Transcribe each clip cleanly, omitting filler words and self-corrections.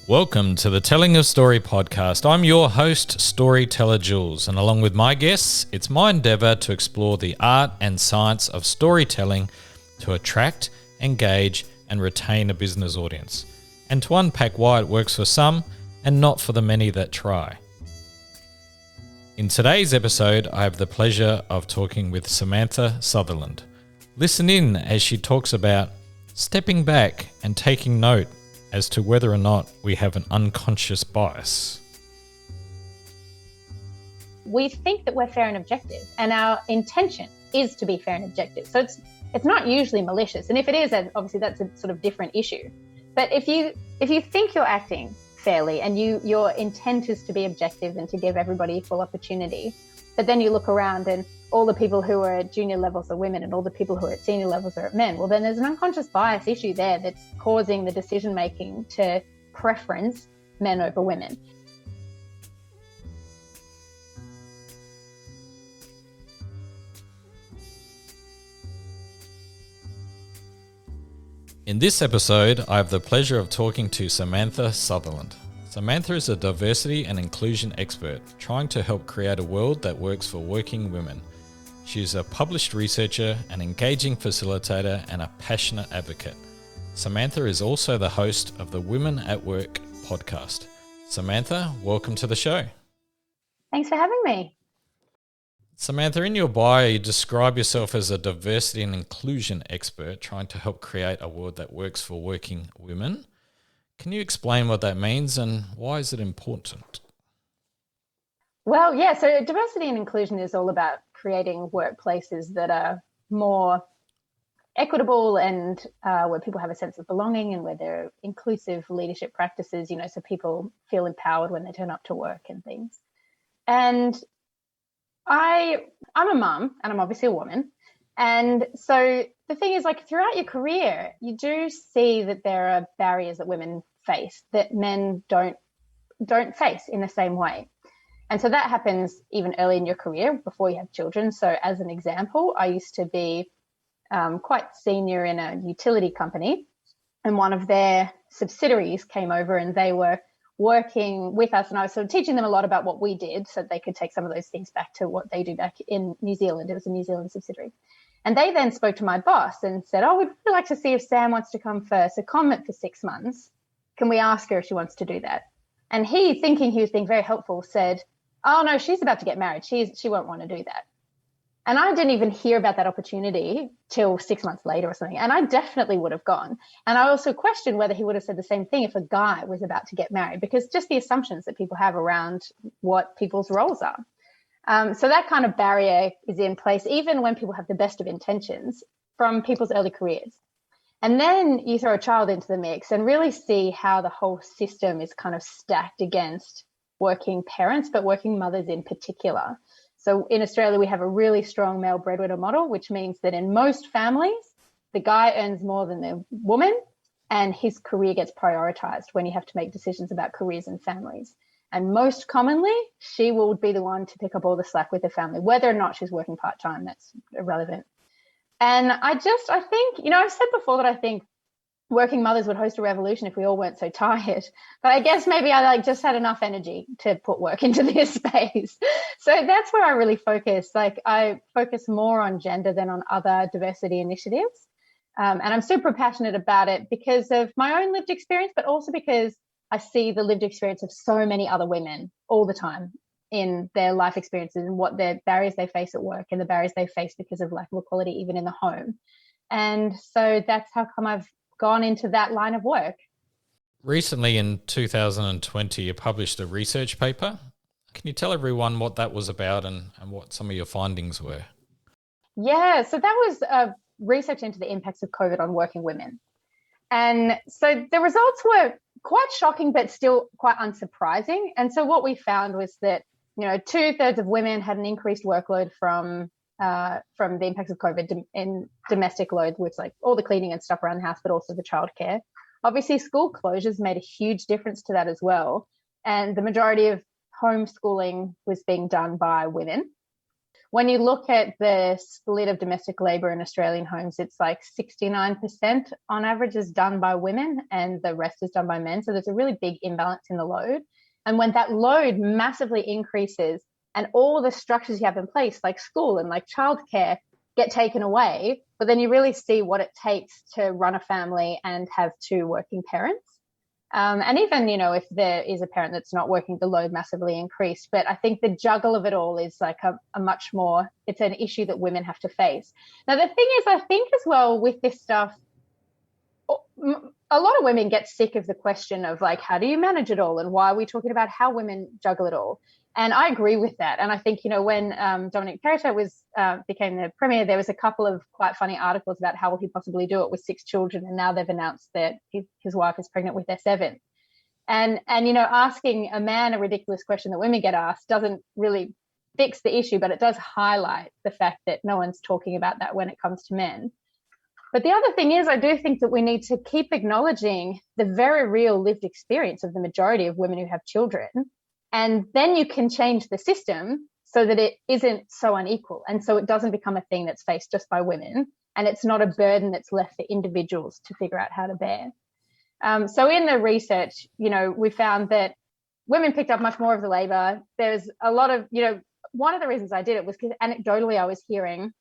Welcome to the Telling of Story podcast. I'm your host, Storyteller Jules, and along with my guests, it's my endeavour to explore the art and science of storytelling to attract, engage, and retain a business audience, and to unpack why it works for some and not for the many that try. In today's episode, I have the pleasure of talking with Samantha Sutherland. Listen in as she talks about stepping back and taking note as to whether or not we have an unconscious bias. We think that we're fair and objective, and our intention is to be fair and objective. So it's not usually malicious, and if it is, obviously that's a sort of different issue. But if you think you're acting fairly and your intent is to be objective and to give everybody equal opportunity, but then you look around and all the people who are at junior levels are women and all the people who are at senior levels are men, well, then there's an unconscious bias issue there that's causing the decision making to preference men over women. In this episode, I have the pleasure of talking to Samantha Sutherland. Samantha is a diversity and inclusion expert trying to help create a world that works for working women. She is a published researcher, an engaging facilitator, and a passionate advocate. Samantha is also the host of the Women at Work podcast. Samantha, welcome to the show. Thanks for having me. Samantha, in your bio, you describe yourself as a diversity and inclusion expert trying to help create a world that works for working women. Can you explain what that means and why is it important? Well, yeah, so diversity and inclusion is all about creating workplaces that are more equitable and where people have a sense of belonging and where there are inclusive leadership practices, so people feel empowered when they turn up to work and things. And I'm a mum and I'm obviously a woman. And so the thing is, throughout your career, you do see that there are barriers that women face that men don't face in the same way. And so that happens even early in your career before you have children. So as an example, I used to be quite senior in a utility company, and one of their subsidiaries came over and they were working with us, and I was sort of teaching them a lot about what we did so they could take some of those things back to what they do back in New Zealand. It was a New Zealand subsidiary. And they then spoke to my boss and said, we'd really like to see if Sam wants to come for secondment for 6 months. Can we ask her if she wants to do that? And he, thinking he was being very helpful, said, oh, no, she's about to get married. She won't want to do that. And I didn't even hear about that opportunity till 6 months later or something. And I definitely would have gone. And I also questioned whether he would have said the same thing if a guy was about to get married, because just the assumptions that people have around what people's roles are. So that kind of barrier is in place, even when people have the best of intentions from people's early careers. And then you throw a child into the mix and really see how the whole system is kind of stacked against working parents, but working mothers in particular. So in Australia, we have a really strong male breadwinner model, which means that in most families, the guy earns more than the woman and his career gets prioritized when you have to make decisions about careers and families. And most commonly, she will be the one to pick up all the slack with the family, whether or not she's working part-time, that's irrelevant. And I think, I've said before that I think working mothers would host a revolution if we all weren't so tired. But I guess maybe I just had enough energy to put work into this space. So that's where I really focus. I focus more on gender than on other diversity initiatives. And I'm super passionate about it because of my own lived experience, but also because I see the lived experience of so many other women all the time in their life experiences and what their barriers they face at work and the barriers they face because of lack of equality, even in the home. And so that's how come I've gone into that line of work. Recently in 2020, you published a research paper. Can you tell everyone what that was about and what some of your findings were? Yeah, so that was research into the impacts of COVID on working women. And so the results were quite shocking, but still quite unsurprising. And so what we found was that, 2/3 of women had an increased workload from the impacts of COVID in domestic load, with all the cleaning and stuff around the house, but also the childcare. Obviously, school closures made a huge difference to that as well. And the majority of homeschooling was being done by women. when you look at the split of domestic labor in Australian homes, it's like 69% on average is done by women and the rest is done by men. So there's a really big imbalance in the load. And when that load massively increases and all the structures you have in place, like school and like childcare, get taken away, but then you really see what it takes to run a family and have two working parents. And even, if there is a parent that's not working, the load massively increased. But I think the juggle of it all is like a much more, it's an issue that women have to face. Now, the thing is, I think as well with this stuff, a lot of women get sick of the question of like, how do you manage it all? And why are we talking about how women juggle it all? And I agree with that. And I think, when Dominic Perrottet became the premier, there was a couple of quite funny articles about how will he possibly do it with 6 children. And now they've announced that his wife is pregnant with their 7th. And asking a man a ridiculous question that women get asked doesn't really fix the issue, but it does highlight the fact that no one's talking about that when it comes to men. But the other thing is, I do think that we need to keep acknowledging the very real lived experience of the majority of women who have children. And then you can change the system so that it isn't so unequal. And so it doesn't become a thing that's faced just by women. And it's not a burden that's left for individuals to figure out how to bear. So in the research, we found that women picked up much more of the labor. There's a lot of, one of the reasons I did it was because anecdotally I was hearing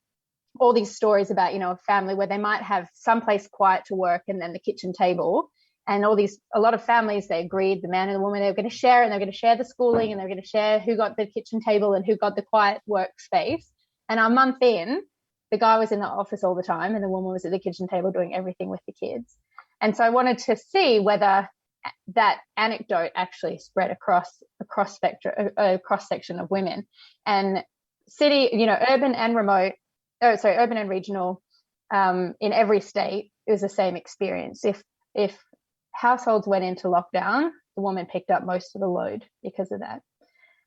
all these stories about, a family where they might have someplace quiet to work and then the kitchen table. And a lot of families, they agreed, the man and the woman, they were going to share, and they're going to share the schooling, and they're going to share who got the kitchen table and who got the quiet workspace. And a month in, the guy was in the office all the time and the woman was at the kitchen table doing everything with the kids. And so I wanted to see whether that anecdote actually spread across a cross-section of women. And urban and regional, in every state, it was the same experience. If households went into lockdown, the woman picked up most of the load because of that.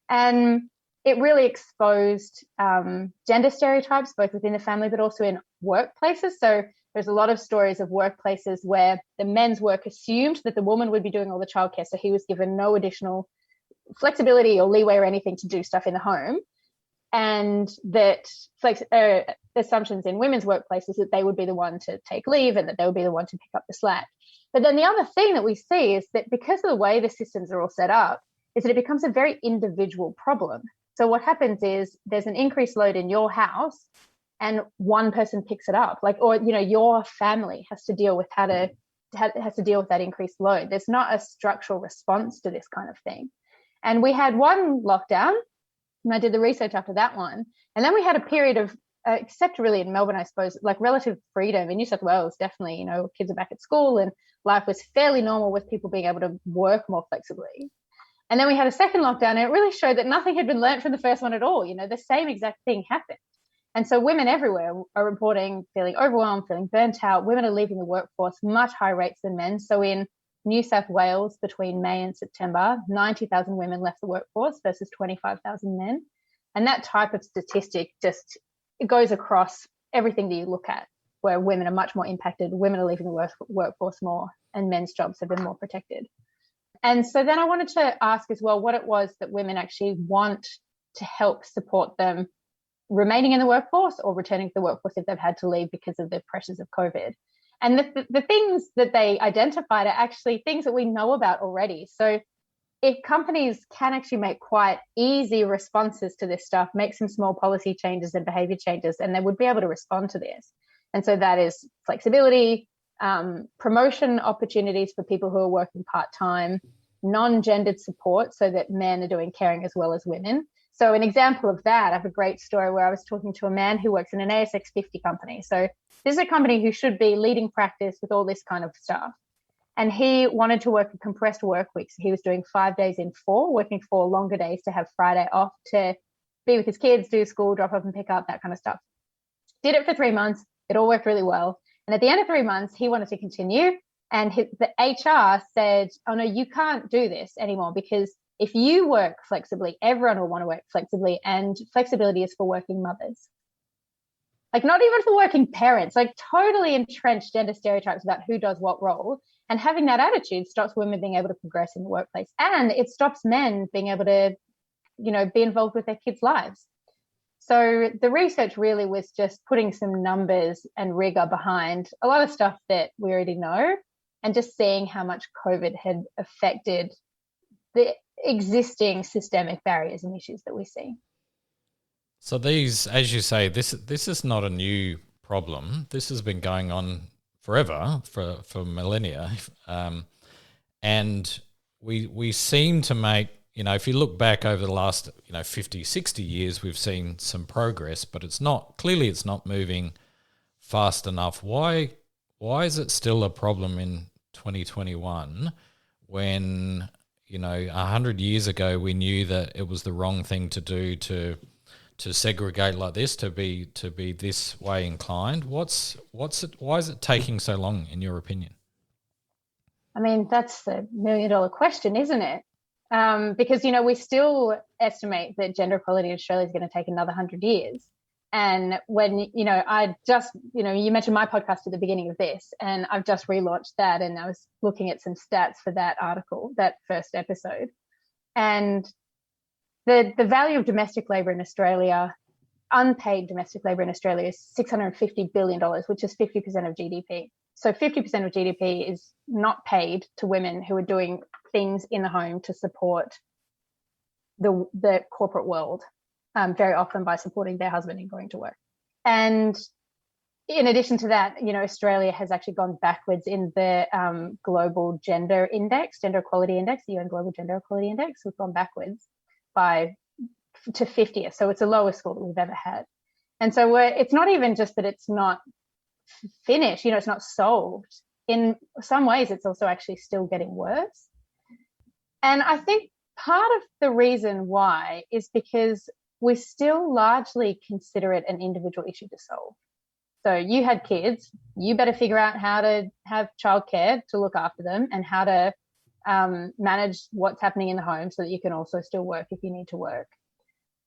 And it really exposed gender stereotypes, both within the family, but also in workplaces. So there's a lot of stories of workplaces where the men's work assumed that the woman would be doing all the childcare. So he was given no additional flexibility or leeway or anything to do stuff in the home. And that assumptions in women's workplaces that they would be the one to take leave and that they would be the one to pick up the slack. But then the other thing that we see is that because of the way the systems are all set up, is that it becomes a very individual problem. So what happens is there's an increased load in your house and one person picks it up, your family has to deal with has to deal with that increased load. There's not a structural response to this kind of thing. And we had one lockdown, and I did the research after that one. And then we had a period of, except really in Melbourne, I suppose, like relative freedom. In New South Wales, definitely, kids are back at school and life was fairly normal with people being able to work more flexibly. And then we had a second lockdown, and it really showed that nothing had been learned from the first one at all. The same exact thing happened. And so women everywhere are reporting feeling overwhelmed, feeling burnt out. Women are leaving the workforce much higher rates than men. So in New South Wales, between May and September, 90,000 women left the workforce versus 25,000 men. And that type of statistic it goes across everything that you look at, where women are much more impacted, women are leaving the workforce more, and men's jobs have been more protected. And so then I wanted to ask as well what it was that women actually want to help support them remaining in the workforce or returning to the workforce if they've had to leave because of the pressures of COVID. And the things that they identified are actually things that we know about already. So if companies can actually make quite easy responses to this stuff, make some small policy changes and behavior changes, and they would be able to respond to this. And so that is flexibility, promotion opportunities for people who are working part-time, non-gendered support so that men are doing caring as well as women. So an example of that, I have a great story where I was talking to a man who works in an ASX 50 company. So this is a company who should be leading practice with all this kind of stuff. And he wanted to work a compressed work week. So he was doing 5 days in 4, working 4 longer days to have Friday off to be with his kids, do school, drop off and pick up, that kind of stuff. Did it for 3 months. It all worked really well. And at the end of 3 months, he wanted to continue. And the HR said, oh, no, you can't do this anymore because if you work flexibly, everyone will want to work flexibly. And flexibility is for working mothers. Like not even for working parents, like totally entrenched gender stereotypes about who does what role. And having that attitude stops women being able to progress in the workplace. And it stops men being able to, be involved with their kids' lives. So the research really was just putting some numbers and rigor behind a lot of stuff that we already know, and just seeing how much COVID had affected the existing systemic barriers and issues that we see. So these, as you say, this is not a new problem. This has been going on forever, for millennia, and we seem to make, if you look back over the last 50, 60 years, we've seen some progress, but it's not moving fast enough. Why is it still a problem in 2021 when 100 years ago we knew that it was the wrong thing to do to segregate like this, to be this way inclined? Why is it taking so long, in your opinion? I mean, that's the $1 million question, isn't it? Because we still estimate that gender equality in Australia is going to take another 100 years. And when I just you mentioned my podcast at the beginning of this, and I've just relaunched that, and I was looking at some stats for that article, that first episode, and the value of domestic labour in Australia, unpaid domestic labour in Australia, is $650 billion, which is 50% of GDP. So 50% of GDP is not paid to women who are doing things in the home to support the corporate world, very often by supporting their husband in going to work. And in addition to that, Australia has actually gone backwards in the global gender equality index, the UN Global Gender Equality Index. We've gone backwards to 50th. So it's the lowest score that we've ever had. And so it's not even just that it's not finished, it's not solved. In some ways, it's also actually still getting worse. And I think part of the reason why is because we still largely consider it an individual issue to solve. So you had kids, you better figure out how to have childcare to look after them, and how to manage what's happening in the home so that you can also still work if you need to work.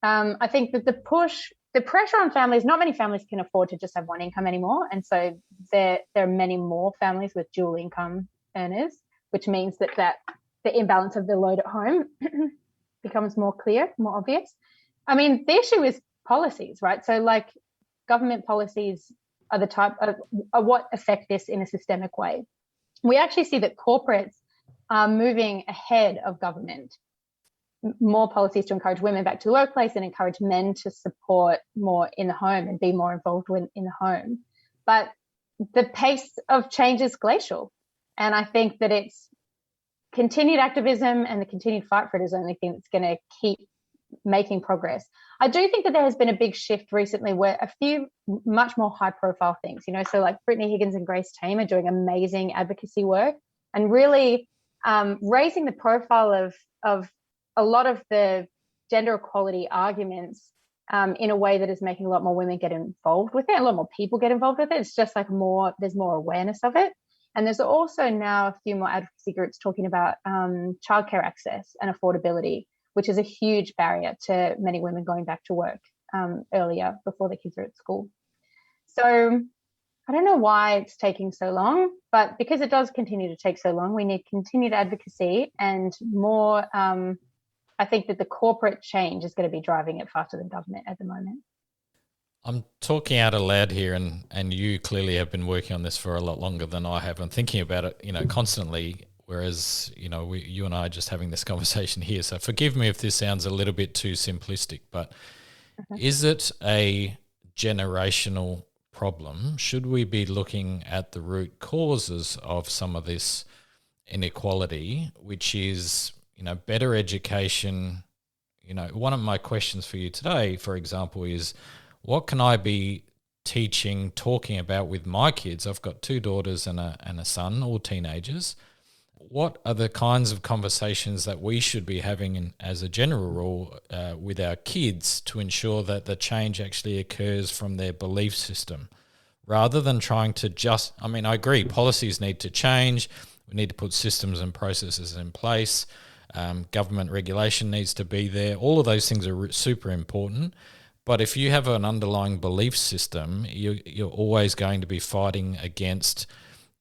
I think that the pressure on families, not many families can afford to just have one income anymore. And so there are many more families with dual income earners, which means that the imbalance of the load at home becomes more clear, more obvious. I mean, the issue is policies, right? So like government policies are the type of what affect this in a systemic way. We actually see that corporates are moving ahead of government, more policies to encourage women back to the workplace and encourage men to support more in the home and be more involved in the home. But the pace of change is glacial. And I think that it's continued activism and the continued fight for it is the only thing that's going to keep making progress. I do think that there has been a big shift recently where a few much more high profile things, so like Brittany Higgins and Grace Tame are doing amazing advocacy work and really raising the profile of a lot of the gender equality arguments in a way that is making a lot more women get involved with it, a lot more people get involved with it. It's just like there's more awareness of it. And there's also now a few more advocacy groups talking about childcare access and affordability, which is a huge barrier to many women going back to work earlier before the kids are at school. So I don't know why it's taking so long, but because it does continue to take so long, we need continued advocacy and more. I think that the corporate change is going to be driving it faster than government at the moment. I'm talking out aloud here, and you clearly have been working on this for a lot longer than I have. I'm thinking about it, constantly, whereas, you and I are just having this conversation here. So forgive me if this sounds a little bit too simplistic, but is it a generational problem? Should we be looking at the root causes of some of this inequality, which is, better education? One of my questions for you today, for example, is what can I be talking about with my kids? I've got 2 daughters and a son, all teenagers. What are the kinds of conversations that we should be having as a general rule with our kids to ensure that the change actually occurs from their belief system, rather than trying to I agree, policies need to change. We need to put systems and processes in place. Government regulation needs to be there. All of those things are super important. But if you have an underlying belief system, you're always going to be fighting against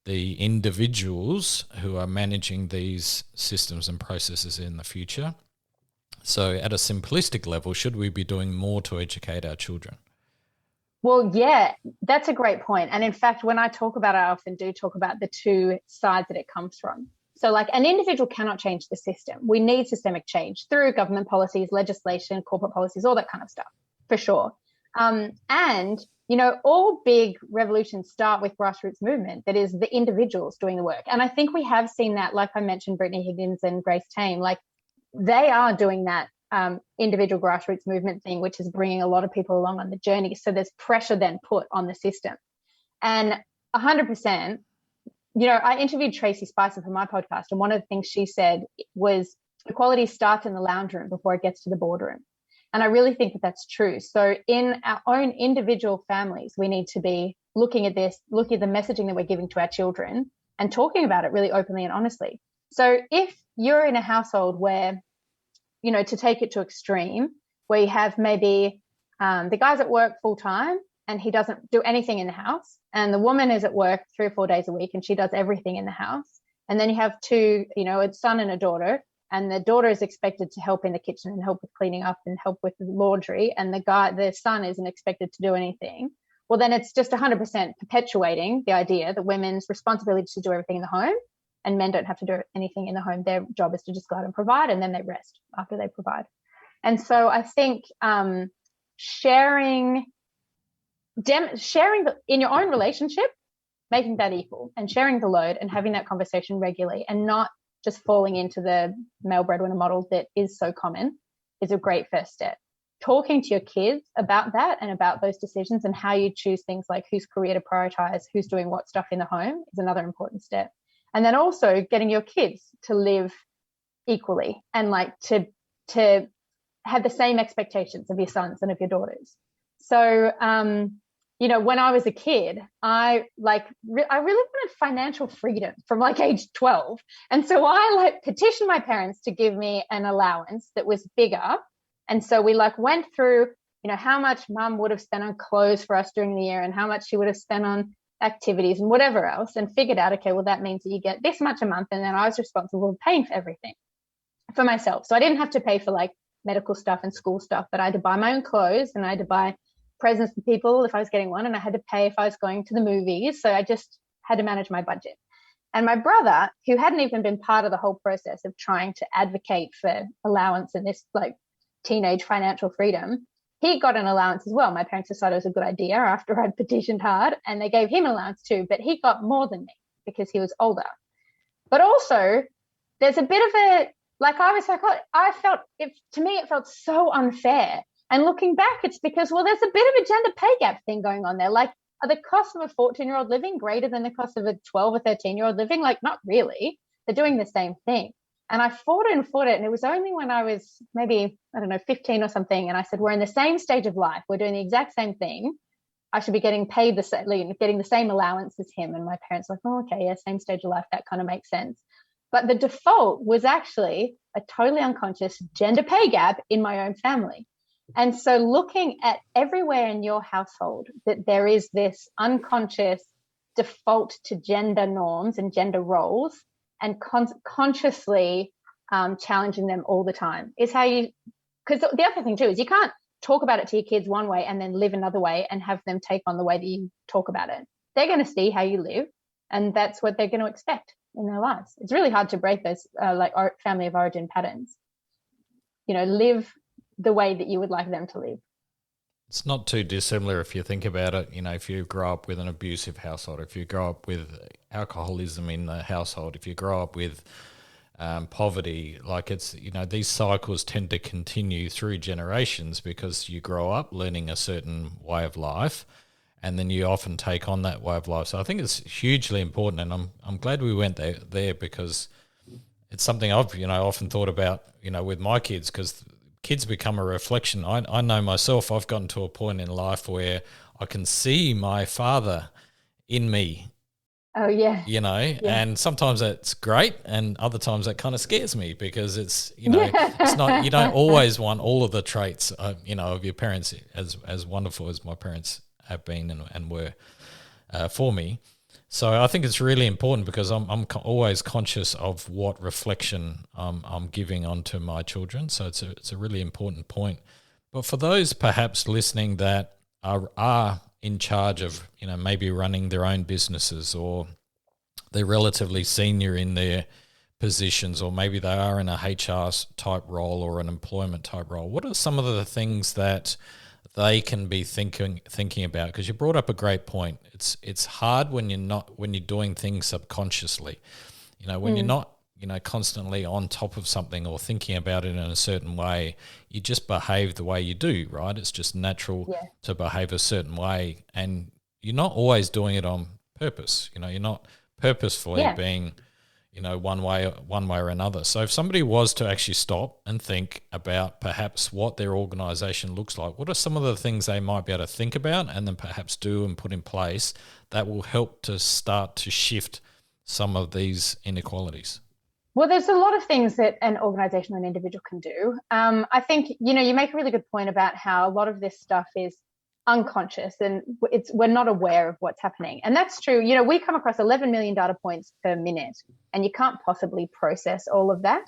the individuals who are managing these systems and processes in the future. So at a simplistic level, should we be doing more to educate our children? Well, yeah, that's a great point. And in fact, when I talk about it, I often do talk about the two sides that it comes from. So, like, an individual cannot change the system. We need systemic change through government policies, legislation, corporate policies, all that kind of stuff, for sure. And, you know, all big revolutions start with grassroots movement, that is the individuals doing the work. And I think we have seen that, like I mentioned, Brittany Higgins and Grace Tame, like they are doing that individual grassroots movement thing, which is bringing a lot of people along on the journey. So there's pressure then put on the system. And 100%, you know, I interviewed Tracy Spicer for my podcast, and one of the things she said was equality starts in the lounge room before it gets to the boardroom. And I really think that that's true. So in our own individual families, we need to be looking at this, looking at the messaging that we're giving to our children and talking about it really openly and honestly. So if you're in a household where, you know, to take it to extreme, where you have maybe the guy's at work full time and he doesn't do anything in the house, and the woman is at work 3 or 4 days a week and she does everything in the house. And then you have two, you know, a son and a daughter, and the daughter is expected to help in the kitchen and help with cleaning up and help with the laundry, and the son isn't expected to do anything. Well, then it's just 100% perpetuating the idea that women's responsibility is to do everything in the home, and men don't have to do anything in the home. Their job is to just go out and provide, and then they rest after they provide. And so I think sharing in your own relationship, making that equal, and sharing the load and having that conversation regularly, and not just falling into the male breadwinner model that is so common, is a great first step. Talking to your kids about that and about those decisions and how you choose things like whose career to prioritize, who's doing what stuff in the home, is another important step. And then also getting your kids to live equally and like to have the same expectations of your sons and of your daughters. So, you know, when I was a kid, I really wanted financial freedom from like age 12. And so I like petitioned my parents to give me an allowance that was bigger. And so we like went through, you know, how much mum would have spent on clothes for us during the year and how much she would have spent on activities and whatever else, and figured out, okay, well, that means that you get this much a month. And then I was responsible for paying for everything for myself. So I didn't have to pay for like medical stuff and school stuff, but I had to buy my own clothes and I had to buy presents for people if I was getting one, and I had to pay if I was going to the movies. So I just had to manage my budget. And my brother, who hadn't even been part of the whole process of trying to advocate for allowance and this like teenage financial freedom, he got an allowance as well. My parents decided it was a good idea after I'd petitioned hard, and they gave him an allowance too, but he got more than me because he was older. But also there's a bit of a, like, I was like, I felt it, to me, it felt so unfair. And looking back, it's because, well, there's a bit of a gender pay gap thing going on there. Like, are the costs of a 14-year-old living greater than the cost of a 12 or 13-year-old living? Like, not really. They're doing the same thing. And I fought it. And it was only when I was maybe, 15 or something. And I said, we're in the same stage of life. We're doing the exact same thing. I should be getting paid getting the same allowance as him. And my parents were like, oh, okay, yeah, same stage of life. That kind of makes sense. But the default was actually a totally unconscious gender pay gap in my own family. And so looking at everywhere in your household that there is this unconscious default to gender norms and gender roles, and consciously challenging them all the time is how you, because the other thing too is you can't talk about it to your kids one way and then live another way and have them take on the way that you talk about it. They're going to see how you live, and that's what they're going to expect in their lives. It's really hard to break those family of origin patterns. You know, live the way that you would like them to live. It's not too dissimilar if you think about it. You know, if you grow up with an abusive household, if you grow up with alcoholism in the household, if you grow up with poverty, like it's, you know, these cycles tend to continue through generations because you grow up learning a certain way of life, and then you often take on that way of life. So I think it's hugely important, and I'm glad we went there because it's something I've, often thought about, with my kids, because kids become a reflection. I know myself, I've gotten to a point in life where I can see my father in me. Oh, yeah. Yeah. And sometimes that's great, and other times that kind of scares me because it's, it's not, you don't always want all of the traits, of your parents, as wonderful as my parents have been and were for me. So I think it's really important because I'm always conscious of what reflection I'm giving onto my children. So it's a really important point. But for those perhaps listening that are in charge of, maybe running their own businesses, or they're relatively senior in their positions, or maybe they are in a HR type role or an employment type role, what are some of the things that they can be thinking about? Because you brought up a great point. It's hard when you're doing things subconsciously. When you're not constantly on top of something or thinking about it in a certain way, you just behave the way you do, right? It's just natural to behave a certain way, and you're not always doing it on purpose. You're not purposefully being one way or another. So if somebody was to actually stop and think about perhaps what their organization looks like, what are some of the things they might be able to think about and then perhaps do and put in place that will help to start to shift some of these inequalities? Well, there's a lot of things that an organization or an individual can do. I think, you make a really good point about how a lot of this stuff is unconscious and we're not aware of what's happening. And that's true. We come across 11 million data points per minute, and you can't possibly process all of that.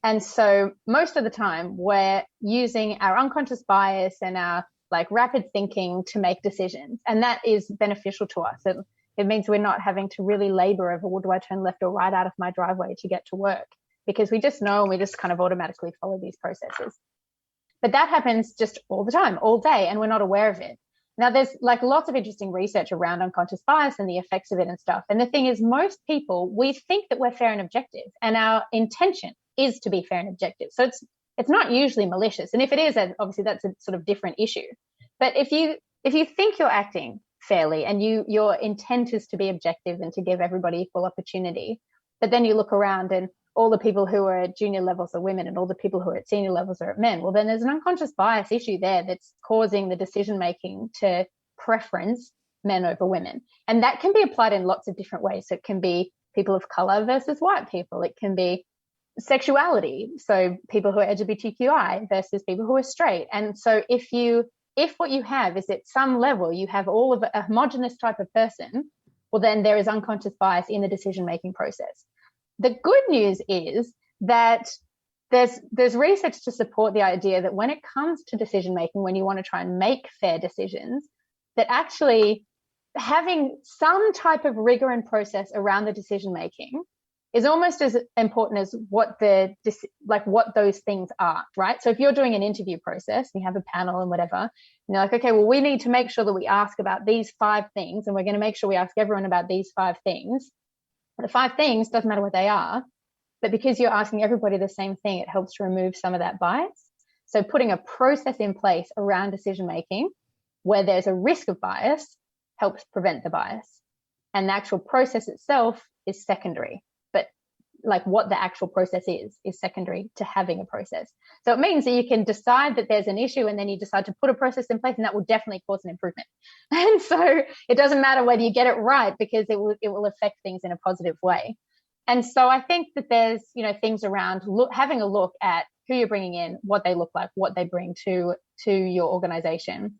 And so most of the time we're using our unconscious bias and our rapid thinking to make decisions. And that is beneficial to us. It means we're not having to really labor over, well, do I turn left or right out of my driveway to get to work? Because we just know, and we just kind of automatically follow these processes. But that happens just all the time, all day, and we're not aware of it. Now, there's lots of interesting research around unconscious bias and the effects of it and stuff. And the thing is, most people, we think that we're fair and objective, and our intention is to be fair and objective. So it's not usually malicious. And if it is, obviously that's a sort of different issue. But if you think you're acting fairly and your intent is to be objective and to give everybody equal opportunity, but then you look around and all the people who are at junior levels are women and all the people who are at senior levels are men, well, then there's an unconscious bias issue there that's causing the decision making to preference men over women. And that can be applied in lots of different ways. So it can be people of color versus white people. It can be sexuality, so people who are LGBTQI versus people who are straight. And so if what you have is at some level you have all of a homogenous type of person, well, then there is unconscious bias in the decision-making process. The good news is that there's research to support the idea that when it comes to decision-making, when you want to try and make fair decisions, that actually having some type of rigor and process around the decision-making is almost as important as what those things are, right? So if you're doing an interview process, you have a panel and whatever, and you're like, okay, well, we need to make sure that we ask about these 5 things, and we're going to make sure we ask everyone about these 5 things. The 5 things, doesn't matter what they are, but because you're asking everybody the same thing, it helps to remove some of that bias. So putting a process in place around decision-making where there's a risk of bias helps prevent the bias. And the actual process itself is secondary. What the actual process is secondary to having a process. So it means that you can decide that there's an issue and then you decide to put a process in place, and that will definitely cause an improvement. And so it doesn't matter whether you get it right, because it will affect things in a positive way. And so I think that there's, things around having a look at who you're bringing in, what they look like, what they bring to your organization.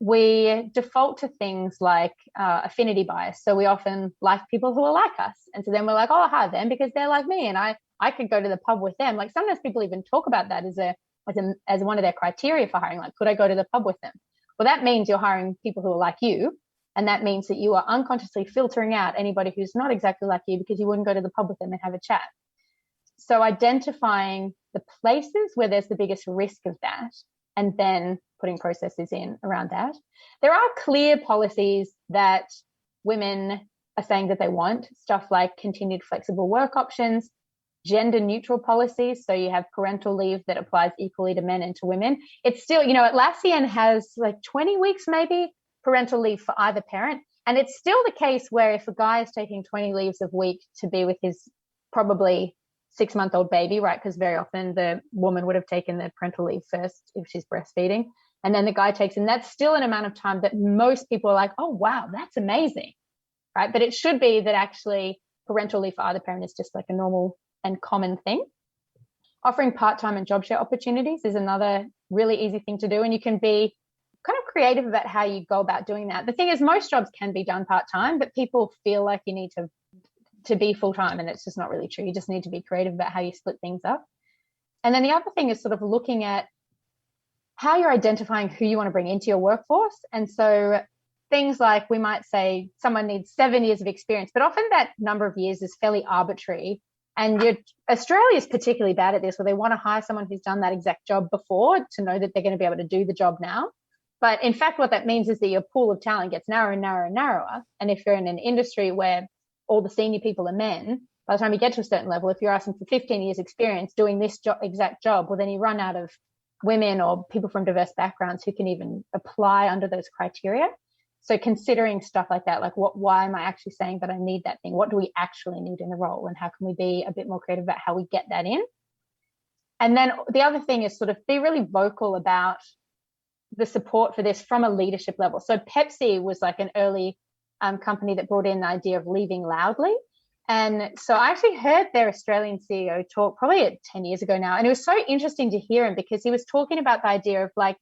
We default to things like affinity bias. So we often like people who are like us. And so then we're like, oh, I'll hire them because they're like me and I could go to the pub with them. Sometimes people even talk about that as one of their criteria for hiring. Could I go to the pub with them? Well, that means you're hiring people who are like you. And that means that you are unconsciously filtering out anybody who's not exactly like you because you wouldn't go to the pub with them and have a chat. So identifying the places where there's the biggest risk of that, and then putting processes in around that. There are clear policies that women are saying that they want, stuff like continued flexible work options, gender neutral policies. So you have parental leave that applies equally to men and to women. It's still, Atlassian has 20 weeks maybe parental leave for either parent. And it's still the case where if a guy is taking 20 leaves a week to be with his probably 6-month-old baby, right? Because very often the woman would have taken the parental leave first if she's breastfeeding. And then the guy takes, and that's still an amount of time that most people are like, oh, wow, that's amazing, right? But it should be that actually parental leave for either parent is just a normal and common thing. Offering part-time and job share opportunities is another really easy thing to do. And you can be kind of creative about how you go about doing that. The thing is, most jobs can be done part-time, but people feel like you need to be full-time, and it's just not really true. You just need to be creative about how you split things up. And then the other thing is sort of looking at how you're identifying who you want to bring into your workforce. And so things like, we might say someone needs 7 years of experience, but often that number of years is fairly arbitrary. And Australia is particularly bad at this, where they want to hire someone who's done that exact job before to know that they're going to be able to do the job now. But in fact, what that means is that your pool of talent gets narrower and narrower and narrower. And if you're in an industry where all the senior people are men, by the time you get to a certain level, if you're asking for 15 years experience doing this exact job, well, then you run out of women or people from diverse backgrounds who can even apply under those criteria. So considering stuff like that, like why am I actually saying that I need that thing? What do we actually need in the role? And how can we be a bit more creative about how we get that in? And then the other thing is sort of be really vocal about the support for this from a leadership level. So Pepsi was like an early company that brought in the idea of leaving loudly. And so I actually heard their Australian CEO talk probably 10 years ago now. And it was so interesting to hear him, because he was talking about the idea of like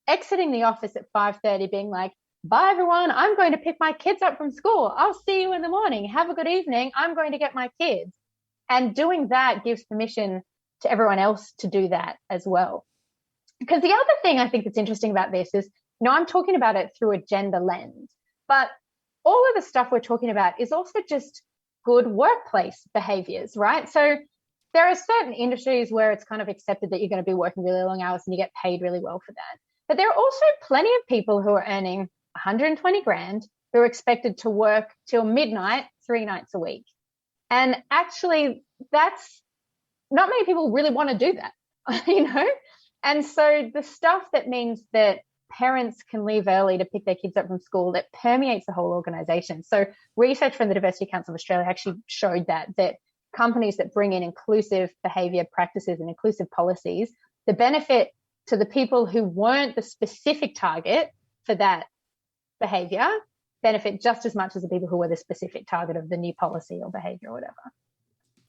exiting the office at 5:30, being like, bye everyone, I'm going to pick my kids up from school. I'll see you in the morning. Have a good evening. I'm going to get my kids. And doing that gives permission to everyone else to do that as well. Because the other thing I think that's interesting about this is, I'm talking about it through a gender lens, but all of the stuff we're talking about is also just good workplace behaviors, right? So there are certain industries where it's kind of accepted that you're going to be working really long hours and you get paid really well for that. But there are also plenty of people who are earning 120 grand who are expected to work till midnight 3 nights a week. And actually, that's not many people really want to do that, And so the stuff that means that parents can leave early to pick their kids up from school, that permeates the whole organization. So research from the Diversity Council of Australia actually showed that companies that bring in inclusive behavior practices and inclusive policies, the benefit to the people who weren't the specific target for that behavior benefit just as much as the people who were the specific target of the new policy or behavior or whatever.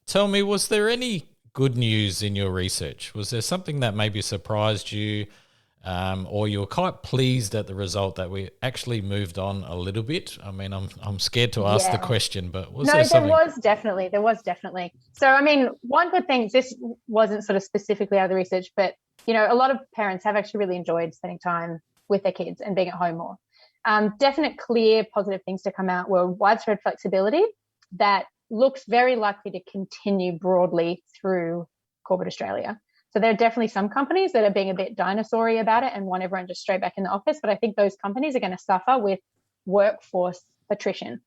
Tell me, was there any good news in your research? Was there something that maybe surprised you, or you were quite pleased at the result that we actually moved on a little bit? I mean, I'm scared to ask the question, but there something? There was definitely. So, I mean, one good thing, this wasn't sort of specifically out of the research, but, a lot of parents have actually really enjoyed spending time with their kids and being at home more. Definite clear positive things to come out were widespread flexibility that looks very likely to continue broadly through corporate Australia. So there are definitely some companies that are being a bit dinosaur-y about it and want everyone just straight back in the office. But I think those companies are going to suffer with workforce attrition.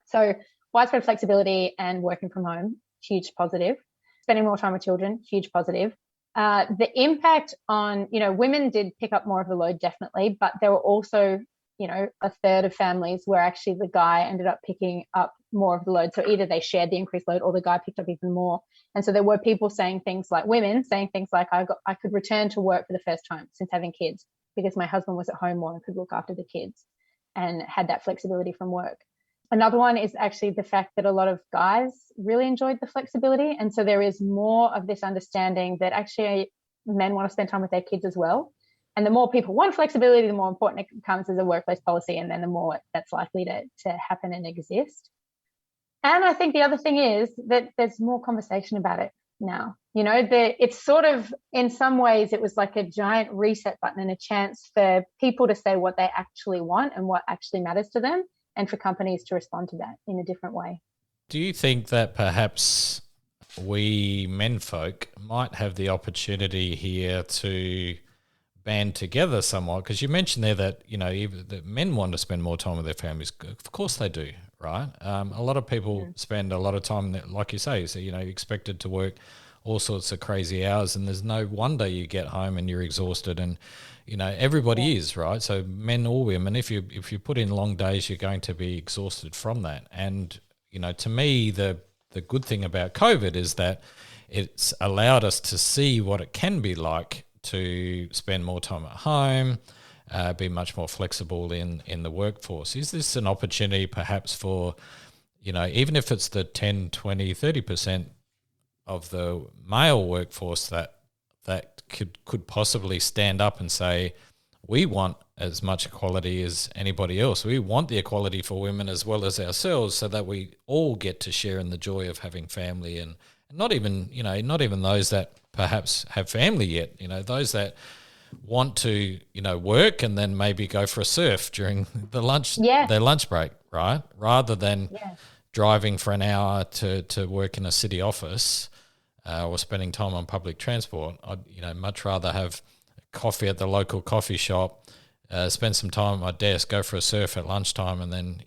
So widespread flexibility and working from home, huge positive. Spending more time with children, huge positive. The impact on, women did pick up more of the load, definitely, but there were also, a third of families where actually the guy ended up picking up more of the load. So either they shared the increased load or the guy picked up even more. And so there were people women saying things like, I could return to work for the first time since having kids because my husband was at home more and could look after the kids and had that flexibility from work. Another one is actually the fact that a lot of guys really enjoyed the flexibility. And so there is more of this understanding that actually men want to spend time with their kids as well. And the more people want flexibility, the more important it becomes as a workplace policy, and then the more that's likely to happen and exist. And I think the other thing is that there's more conversation about it now. It's sort of, in some ways, it was like a giant reset button and a chance for people to say what they actually want and what actually matters to them, and for companies to respond to that in a different way. Do you think that perhaps we menfolk might have the opportunity here to band together somewhat? Because you mentioned there that, even that men want to spend more time with their families. Of course they do, right? A lot of people spend a lot of time, like you say, so, expected to work all sorts of crazy hours, and there's no wonder you get home and you're exhausted, and everybody is, right? So men or women, if you put in long days, you're going to be exhausted from that. And to me, the good thing about COVID is that it's allowed us to see what it can be like to spend more time at home, be much more flexible in the workforce. Is this an opportunity perhaps for, even if it's the 10, 20, 30% of the male workforce that could possibly stand up and say, we want as much equality as anybody else. We want the equality for women as well as ourselves, so that we all get to share in the joy of having family, and not even those that perhaps have family yet, those that want to, work and then maybe go for a surf during their lunch break, right? Rather than driving for an hour to work in a city office or spending time on public transport. I'd much rather have coffee at the local coffee shop, spend some time at my desk, go for a surf at lunchtime, and then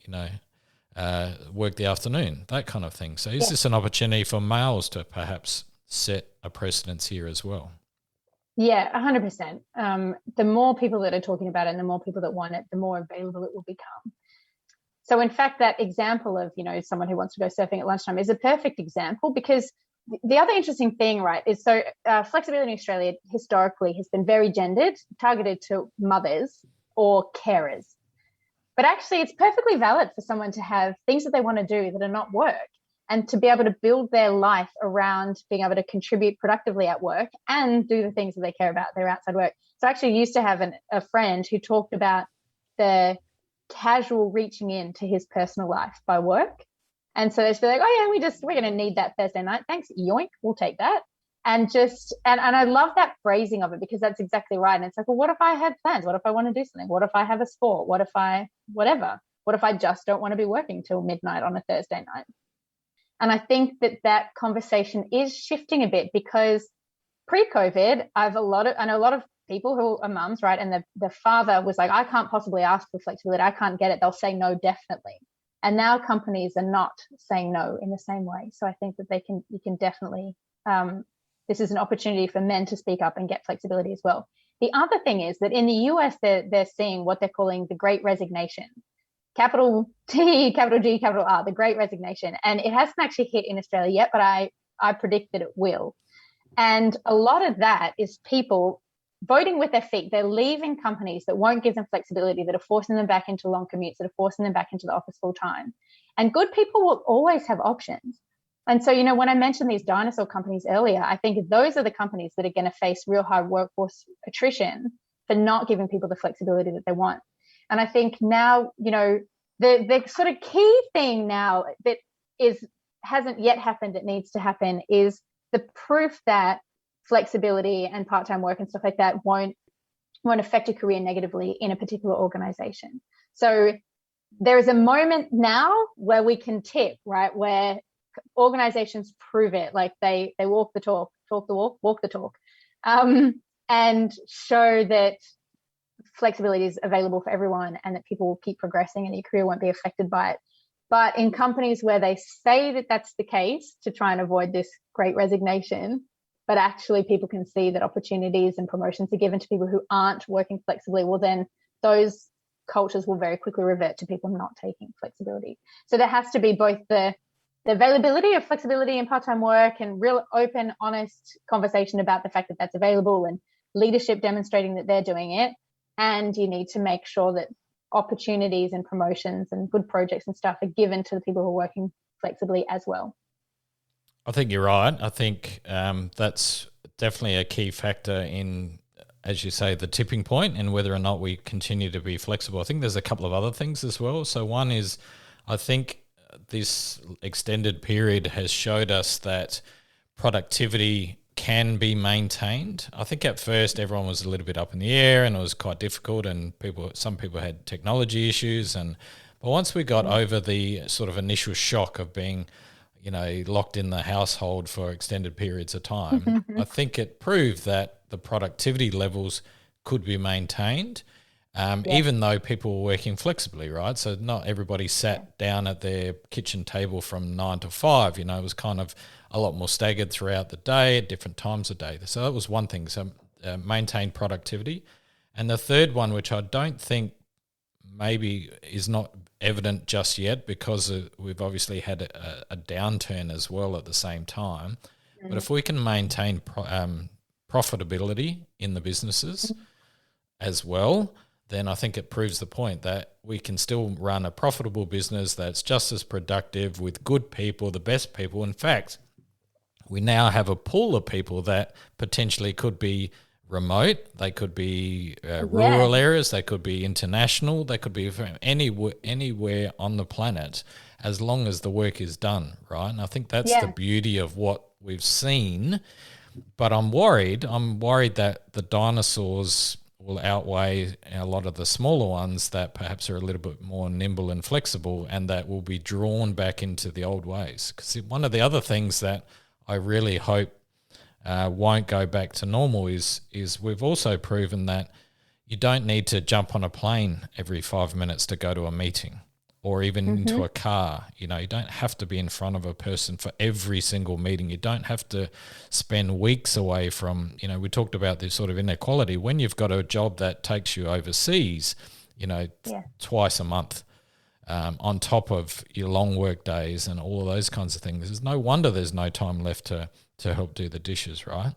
work the afternoon, that kind of thing. So is this an opportunity for males to perhaps set a precedence here as well? Yeah, 100%. The more people that are talking about it and the more people that want it, the more available it will become. So in fact, that example of, someone who wants to go surfing at lunchtime is a perfect example, because the other interesting thing, right, is flexibility in Australia historically has been very gendered, targeted to mothers or carers. But actually, it's perfectly valid for someone to have things that they want to do that are not work, and to be able to build their life around being able to contribute productively at work and do the things that they care about, their outside work. So I actually used to have a friend who talked about the casual reaching in to his personal life by work. And so they'd be like, oh yeah, we're going to need that Thursday night. Thanks, yoink, we'll take that. And I love that phrasing of it, because that's exactly right. And it's like, well, what if I had plans? What if I want to do something? What if I have a sport? What if I just don't want to be working till midnight on a Thursday night? And I think that conversation is shifting a bit, because pre-COVID, I know a lot of people who are mums, right? And the father was like, I can't possibly ask for flexibility. I can't get it. They'll say no, definitely. And now companies are not saying no in the same way. So I think that you can definitely, this is an opportunity for men to speak up and get flexibility as well. The other thing is that in the US, they're seeing what they're calling the Great Resignation. Capital T, capital G, capital R, the Great Resignation. And it hasn't actually hit in Australia yet, but I predict that it will. And a lot of that is people voting with their feet. They're leaving companies that won't give them flexibility, that are forcing them back into long commutes, that are forcing them back into the office full time. And good people will always have options. And so, when I mentioned these dinosaur companies earlier, I think those are the companies that are going to face real high workforce attrition for not giving people the flexibility that they want. And I think now, the sort of key thing now that hasn't yet happened, that needs to happen, is the proof that flexibility and part-time work and stuff like that won't affect your career negatively in a particular organization. So there is a moment now where we can tip, right, where organizations prove it, like they walk the talk the walk the talk, and show that flexibility is available for everyone, and that people will keep progressing and your career won't be affected by it. But in companies where they say that that's the case to try and avoid this Great Resignation, but actually people can see that opportunities and promotions are given to people who aren't working flexibly, well, then those cultures will very quickly revert to people not taking flexibility. So there has to be both the availability of flexibility in part-time work and real open, honest conversation about the fact that that's available, and leadership demonstrating that they're doing it. And you need to make sure that opportunities and promotions and good projects and stuff are given to the people who are working flexibly as well. I think you're right. I think that's definitely a key factor in, as you say, the tipping point and whether or not we continue to be flexible. I think there's a couple of other things as well. So one is, I think this extended period has showed us that productivity can be maintained. I think at first everyone was a little bit up in the air and it was quite difficult, and some people had technology issues, but once we got over the sort of initial shock of being, locked in the household for extended periods of time, I think it proved that the productivity levels could be maintained, even though people were working flexibly, right? So not everybody sat down at their kitchen table from 9 to 5, it was kind of a lot more staggered throughout the day at different times of day. So that was one thing, so maintain productivity. And the third one, which I don't think maybe is not evident just yet, because we've obviously had a downturn as well at the same time, but if we can maintain profitability in the businesses as well, then I think it proves the point that we can still run a profitable business that's just as productive with good people, the best people. In fact, we now have a pool of people that potentially could be remote, they could be rural areas, they could be international, they could be from anywhere on the planet, as long as the work is done, right? And I think that's the beauty of what we've seen. But I'm worried that the dinosaurs will outweigh a lot of the smaller ones that perhaps are a little bit more nimble and flexible, and that will be drawn back into the old ways. Because one of the other things that I really hope won't go back to normal is we've also proven that you don't need to jump on a plane every 5 minutes to go to a meeting, or even into a car. You don't have to be in front of a person for every single meeting. You don't have to spend weeks away from, we talked about this sort of inequality. When you've got a job that takes you overseas, twice a month, on top of your long work days and all of those kinds of things, there's no wonder there's no time left to help do the dishes, right?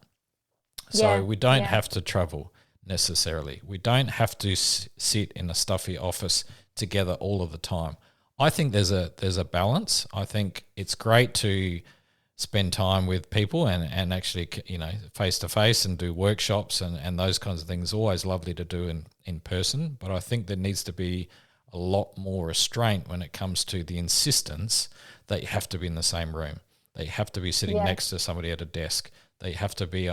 So we don't have to travel necessarily. We don't have to sit in a stuffy office together all of the time. I think there's a balance. I think it's great to spend time with people and actually, face to face and do workshops and those kinds of things. Always lovely to do in person, but I think there needs to be a lot more restraint when it comes to the insistence that you have to be in the same room. They have to be sitting next to somebody at a desk. They have to be,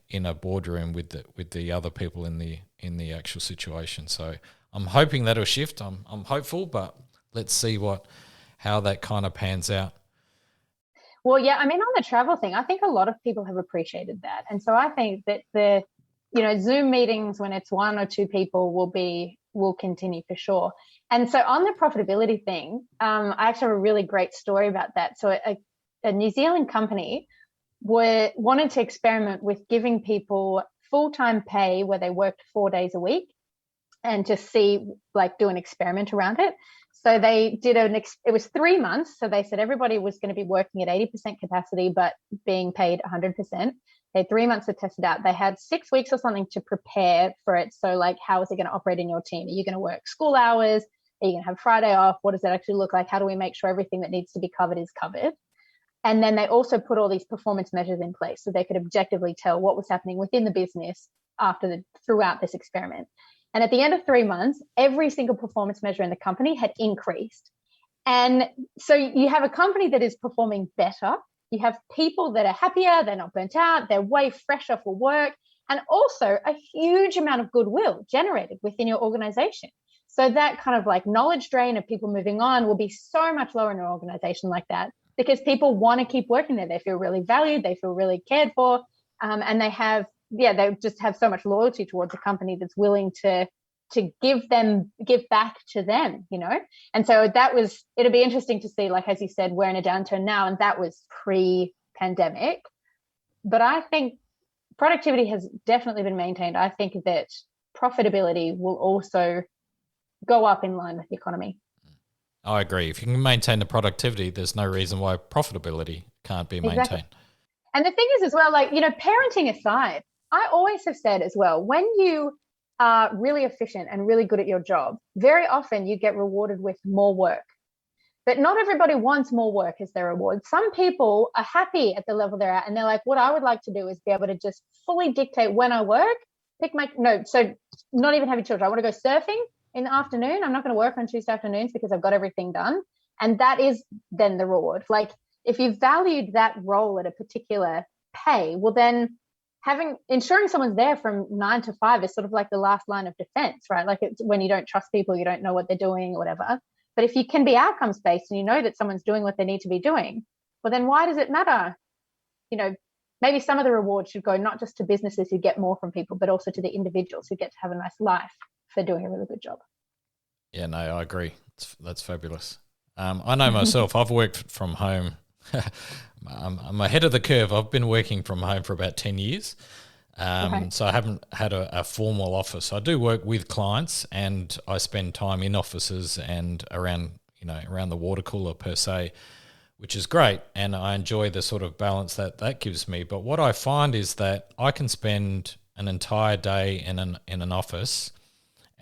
in a boardroom with the other people in the actual situation. So I'm hoping that'll shift. I'm hopeful, but let's see how that kind of pans out. Well, yeah, on the travel thing, I think a lot of people have appreciated that. And so I think that the Zoom meetings when it's one or two people will continue for sure. And so on the profitability thing, I actually have a really great story about that. So a New Zealand company wanted to experiment with giving people full-time pay where they worked 4 days a week, and to see, do an experiment around it. So they did it was 3 months. So they said everybody was going to be working at 80% capacity, but being paid 100%. They had 3 months to test it out. They had 6 weeks or something to prepare for it. So how is it going to operate in your team? Are you going to work school hours? Are you going to have Friday off? What does that actually look like? How do we make sure everything that needs to be covered is covered? And then they also put all these performance measures in place so they could objectively tell what was happening within the business throughout this experiment. And at the end of 3 months, every single performance measure in the company had increased. And so you have a company that is performing better. You have people that are happier, they're not burnt out, they're way fresher for work, and also a huge amount of goodwill generated within your organization. So that kind of knowledge drain of people moving on will be so much lower in an organization like that, because people want to keep working there. They feel really valued, they feel really cared for, and they just have so much loyalty towards a company that's willing to give back to them, And so it'll be interesting to see, as you said, we're in a downturn now, and that was pre-pandemic. But I think productivity has definitely been maintained. I think that profitability will also go up in line with the economy. I agree. If you can maintain the productivity, there's no reason why profitability can't be maintained. Exactly. And the thing is as well, parenting aside, I always have said as well, when you are really efficient and really good at your job, very often you get rewarded with more work. But not everybody wants more work as their reward. Some people are happy at the level they're at, and they're like, what I would like to do is be able to just fully dictate when I work, so not even having children. I want to go surfing in the afternoon. I'm not going to work on Tuesday afternoons because I've got everything done. And that is then the reward. If you valued that role at a particular pay, well, then ensuring someone's there from 9 to 5 is sort of like the last line of defense, right? It's when you don't trust people, you don't know what they're doing or whatever. But if you can be outcomes based and you know that someone's doing what they need to be doing, well, then why does it matter? Maybe some of the rewards should go not just to businesses who get more from people, but also to the individuals who get to have a nice life for doing a really good job. Yeah, no, I agree. That's fabulous. I know myself, I've worked from home. I'm ahead of the curve. I've been working from home for about 10 years. So I haven't had a formal office. I do work with clients, and I spend time in offices and around the water cooler per se, which is great. And I enjoy the sort of balance that gives me. But what I find is that I can spend an entire day in an office,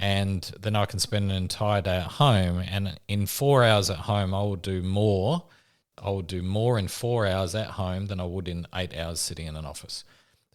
and then I can spend an entire day at home. And in 4 hours at home, I will do more in 4 hours at home than I would in 8 hours sitting in an office.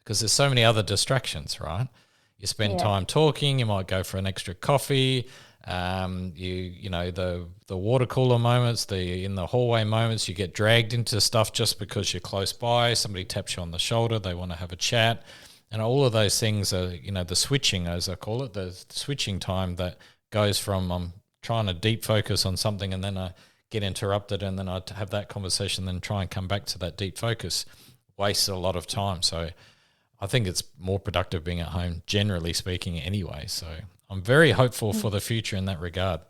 because there's so many other distractions, right? You spend time talking, you might go for an extra coffee, the water cooler moments, in the hallway moments, you get dragged into stuff just because you're close by, somebody taps you on the shoulder, they want to have a chat. And all of those things are, the switching, as I call it, the switching time that goes from I'm trying to deep focus on something and then I get interrupted and then I have that conversation, then try and come back to that deep focus, wastes a lot of time. So I think it's more productive being at home, generally speaking, anyway. So I'm very hopeful for the future in that regard.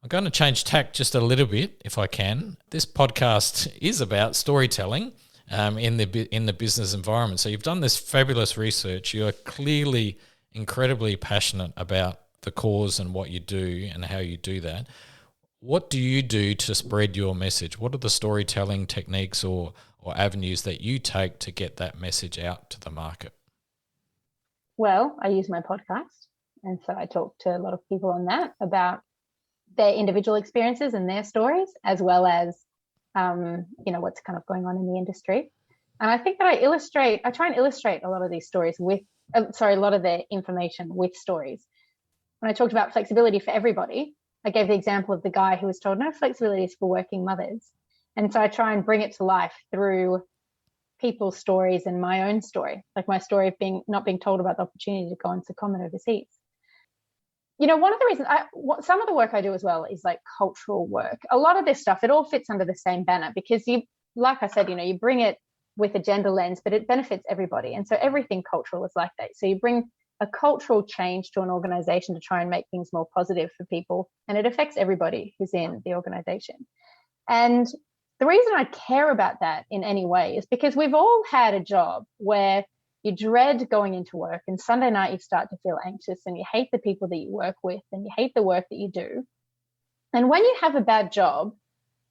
I'm going to change tack just a little bit, if I can. This podcast is about storytelling in the business environment. So you've done this fabulous research. You are clearly incredibly passionate about the cause and what you do and how you do that. What do you do to spread your message? What are the storytelling techniques or avenues that you take to get that message out to the market? Well, I use my podcast. And so I talk to a lot of people on that about their individual experiences and their stories, as well as, what's kind of going on in the industry. And I think that I try and illustrate a lot of these stories a lot of their information with stories. When I talked about flexibility for everybody, I gave the example of the guy who was told no flexibility is for working mothers. And so I try and bring it to life through people's stories and my own story, like my story of not being told about the opportunity to go on secondment overseas. One of the reasons some of the work I do as well is like cultural work. A lot of this stuff, it all fits under the same banner because like I said, you bring it with a gender lens, but it benefits everybody. And so everything cultural is like that. So you bring a cultural change to an organization to try and make things more positive for people, and it affects everybody who's in the organization. And the reason I care about that in any way is because we've all had a job where you dread going into work, and Sunday night you start to feel anxious and you hate the people that you work with and you hate the work that you do. And when you have a bad job,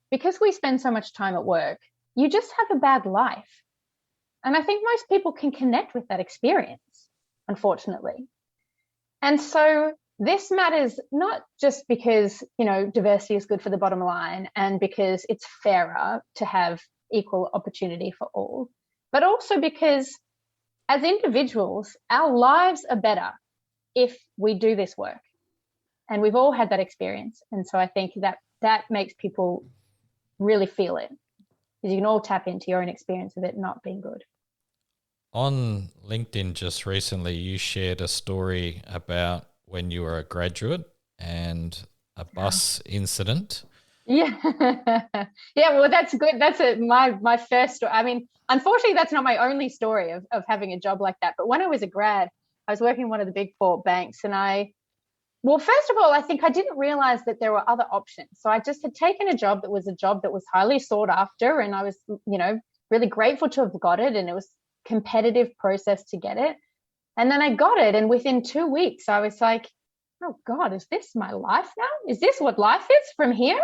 because we spend so much time at work, you just have a bad life. And I think most people can connect with that experience, unfortunately. And so this matters not just because, diversity is good for the bottom line and because it's fairer to have equal opportunity for all, but also because as individuals, our lives are better if we do this work. And we've all had that experience. And so I think that makes people really feel it, because you can all tap into your own experience of it not being good. On LinkedIn just recently, you shared a story about when you were a graduate and a bus incident. Yeah. Yeah, well, that's good. That's my first story. I mean, unfortunately, that's not my only story of having a job like that. But when I was a grad, I was working in one of the big four banks, and first of all, I think I didn't realize that there were other options. So I just had taken a job that was highly sought after, and I was, really grateful to have got it, and it was a competitive process to get it. And then I got it, and within 2 weeks, I was like, oh God, is this my life now? Is this what life is from here?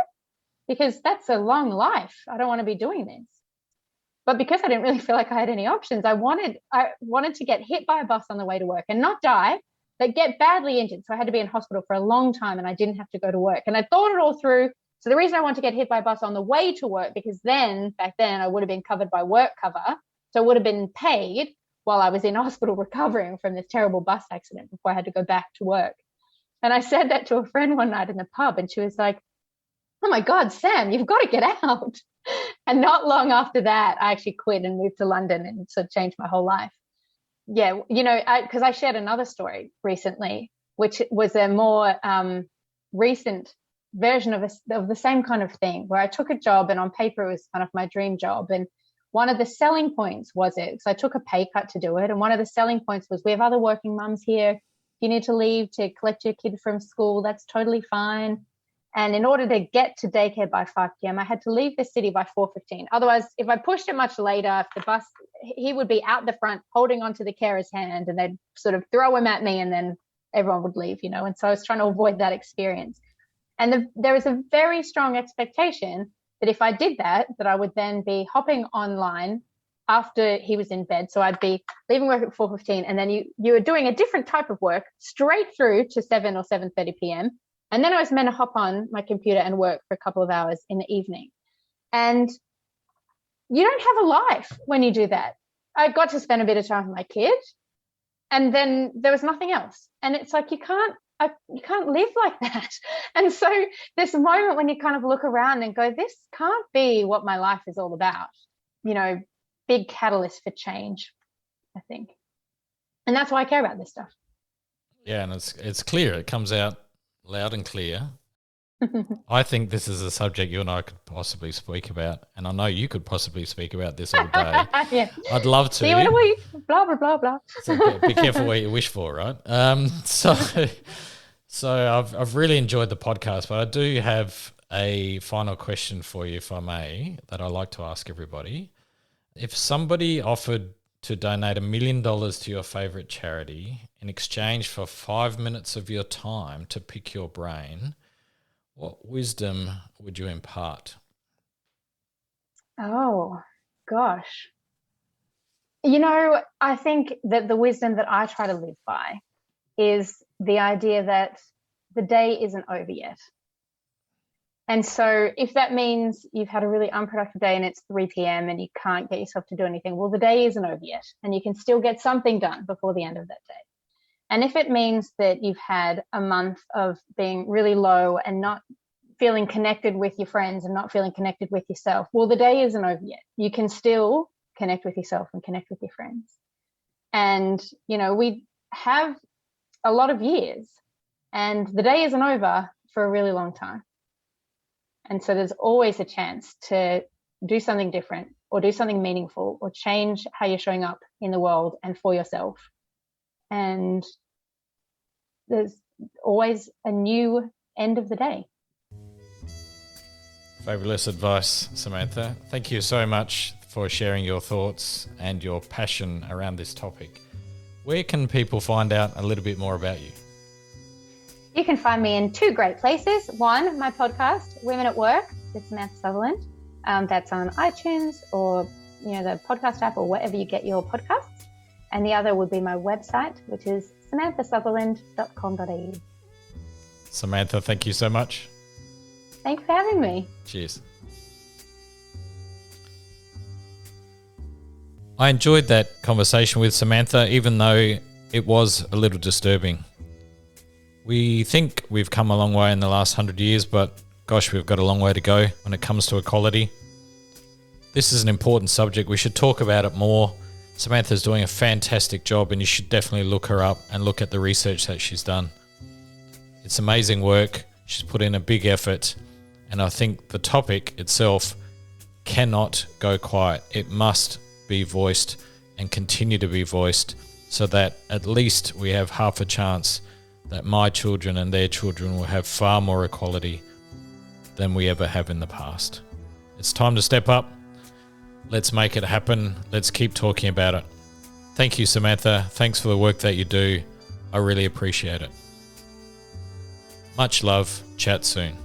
Because that's a long life. I don't want to be doing this. But because I didn't really feel like I had any options, I wanted to get hit by a bus on the way to work and not die, but get badly injured. So I had to be in hospital for a long time and I didn't have to go to work. And I thought it all through. So the reason I wanted to get hit by a bus on the way to work, because back then I would have been covered by work cover. So I would have been paid while I was in hospital recovering from this terrible bus accident before I had to go back to work. And I said that to a friend one night in the pub, and she was like, oh my God, Sam, you've got to get out. And not long after that, I actually quit and moved to London, and sort of changed my whole life. Yeah, because I shared another story recently, which was a more recent version of the same kind of thing, where I took a job, and on paper it was kind of my dream job. And one of the selling points was it. So I took a pay cut to do it. And one of the selling points was, we have other working mums here. If you need to leave to collect your kid from school, that's totally fine. And in order to get to daycare by 5 p.m., I had to leave the city by 4:15. Otherwise, if I pushed it much later, if the bus, he would be out the front holding onto the carer's hand, and they'd sort of throw him at me, and then everyone would leave, And so I was trying to avoid that experience. And there was a very strong expectation that if I did that, that I would then be hopping online after he was in bed. So I'd be leaving work at 4:15, and then you were doing a different type of work straight through to 7 or 7:30 p.m. And then I was meant to hop on my computer and work for a couple of hours in the evening. And you don't have a life when you do that. I got to spend a bit of time with my kid, and then there was nothing else. And it's like, you can't live like that. And so there's a moment when you kind of look around and go, this can't be what my life is all about. Big catalyst for change, I think. And that's why I care about this stuff. Yeah, and it's clear. It comes out loud and clear. I think this is a subject you and I could possibly speak about, and I know you could possibly speak about this all day. Yeah. I'd love to. Do you want to wish? Blah, blah, blah, blah. So be careful what you wish for, right? So I've really enjoyed the podcast, but I do have a final question for you, if I may, that I like to ask everybody. If somebody offered to donate $1 million to your favorite charity in exchange for 5 minutes of your time to pick your brain, what wisdom would you impart? Oh, gosh. I think that the wisdom that I try to live by is the idea that the day isn't over yet. And so if that means you've had a really unproductive day and it's 3 p.m. and you can't get yourself to do anything, well, the day isn't over yet, and you can still get something done before the end of that day. And if it means that you've had a month of being really low and not feeling connected with your friends and not feeling connected with yourself, well, the day isn't over yet. You can still connect with yourself and connect with your friends. And, we have a lot of years, and the day isn't over for a really long time. And so there's always a chance to do something different or do something meaningful or change how you're showing up in the world and for yourself. And there's always a new end of the day. Fabulous advice, Samantha. Thank you so much for sharing your thoughts and your passion around this topic. Where can people find out a little bit more about you? You can find me in 2 great places. One, my podcast, Women at Work with Samantha Sutherland. That's on iTunes or the podcast app or wherever you get your podcasts. And the other would be my website, which is samanthasutherland.com.au. Samantha, thank you so much. Thanks for having me. Cheers. I enjoyed that conversation with Samantha, even though it was a little disturbing. We think we've come a long way in the last 100 years, but gosh, we've got a long way to go when it comes to equality. This is an important subject. We should talk about it more. Samantha's doing a fantastic job, and you should definitely look her up and look at the research that she's done. It's amazing work. She's put in a big effort, and I think the topic itself cannot go quiet. It must be voiced and continue to be voiced so that at least we have half a chance that my children and their children will have far more equality than we ever have in the past. It's time to step up. Let's make it happen. Let's keep talking about it. Thank you, Samantha. Thanks for the work that you do. I really appreciate it. Much love. Chat soon.